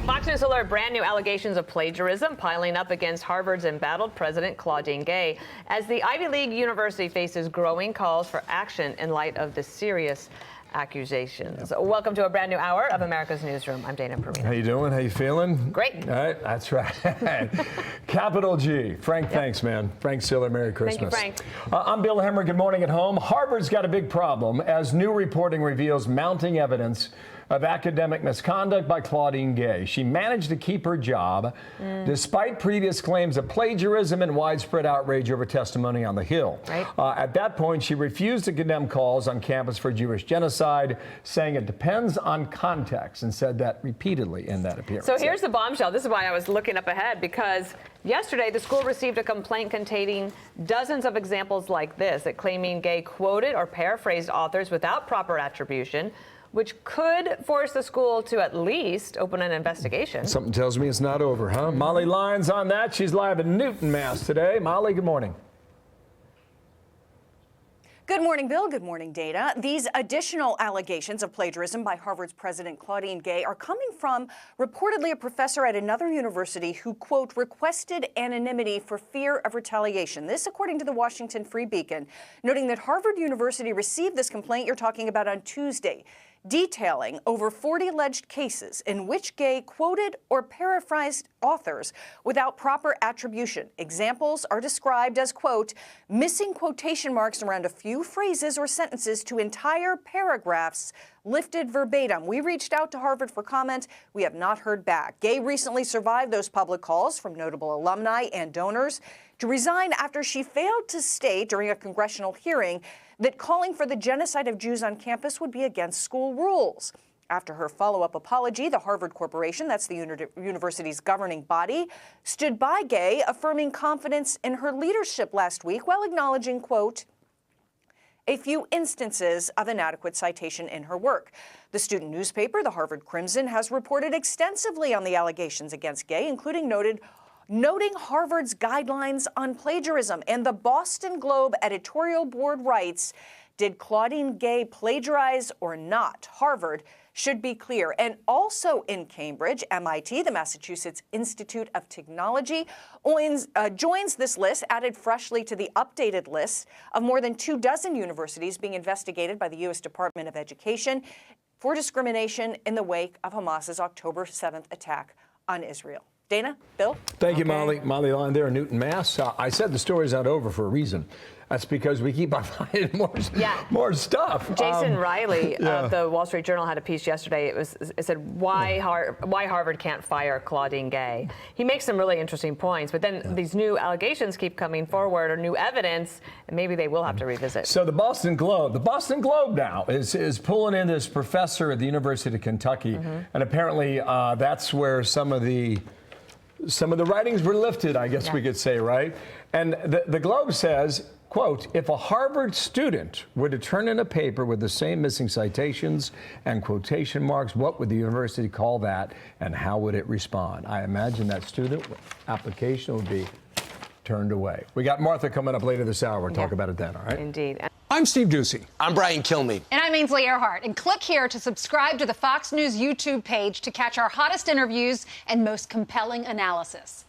Fox News alert, brand new allegations of plagiarism piling up against Harvard's embattled President Claudine Gay as the Ivy League university faces growing calls for action in light of the serious accusations. Yep. Welcome to a brand new hour of America's Newsroom. I'm Dana Perino. How you doing? How you feeling? Great. All right, that's right. Capital G. Frank, thanks, man. Frank Siller, Merry Christmas. Thank you, Frank. I'm Bill Hemmer. Good morning at home. Harvard's got a big problem as new reporting reveals mounting evidence of academic misconduct by Claudine Gay. She managed to keep her job despite previous claims of plagiarism and widespread outrage over testimony on the Hill. Right. At that point, she refused to condemn calls on campus for Jewish genocide, saying it depends on context, and said that repeatedly in that appearance. So here's the bombshell. This is why I was looking up ahead, because yesterday the school received a complaint containing dozens of examples like this, that claiming Gay quoted or paraphrased authors without proper attribution, which could force the school to at least open an investigation. Something tells me it's not over, huh? Molly Lyons on that. She's live in Newton, Mass. today. Molly, good morning. Good morning, Bill. Good morning, Dana. These additional allegations of plagiarism by Harvard's President Claudine Gay are coming from reportedly a professor at another university who, quote, requested anonymity for fear of retaliation. This, according to the Washington Free Beacon, noting that Harvard University received this complaint you're talking about on Tuesday, detailing over 40 alleged cases in which Gay quoted or paraphrased authors without proper attribution. Examples are described as, quote, missing quotation marks around a few phrases or sentences to entire paragraphs lifted verbatim. We reached out to Harvard for comment. We have not heard back. Gay recently survived those public calls from notable alumni and donors to resign after she failed to state during a congressional hearing that calling for the genocide of Jews on campus would be against school rules. After her follow-up apology, the Harvard Corporation, that's the university's governing body, stood by Gay, affirming confidence in her leadership last week while acknowledging, quote, a few instances of inadequate citation in her work. The student newspaper, the Harvard Crimson, has reported extensively on the allegations against Gay, including noting Harvard's guidelines on plagiarism. And the Boston Globe editorial board writes, did Claudine Gay plagiarize or not? Harvard should be clear. And also in Cambridge, MIT, the Massachusetts Institute of Technology, joins this list, added freshly to the updated list of more than 24 universities being investigated by the U.S. Department of Education for discrimination in the wake of Hamas's October 7th attack on Israel. Dana, Bill? Thank you, Molly. Molly Lyons there in Newton, Mass. I said the story's not over for a reason. That's because we keep on finding more stuff. Jason Riley of the Wall Street Journal had a piece yesterday. It said why Harvard can't fire Claudine Gay. He makes some really interesting points, but then these new allegations keep coming forward, or new evidence, and maybe they will have to revisit. So the Boston Globe now is pulling in this professor at the University of Kentucky, and apparently that's where some of the writings were lifted, I guess we could say, right? And the Globe says, quote, if a Harvard student were to turn in a paper with the same missing citations and quotation marks, what would the university call that, and how would it respond? I imagine that student application would be turned away. We got Martha coming up later this hour. We'll talk about it then, all right? Indeed. I'm Steve Ducey. I'm Brian Kilmeade. And I'm Ainsley Earhart. And click here to subscribe to the Fox News YouTube page to catch our hottest interviews and most compelling analysis.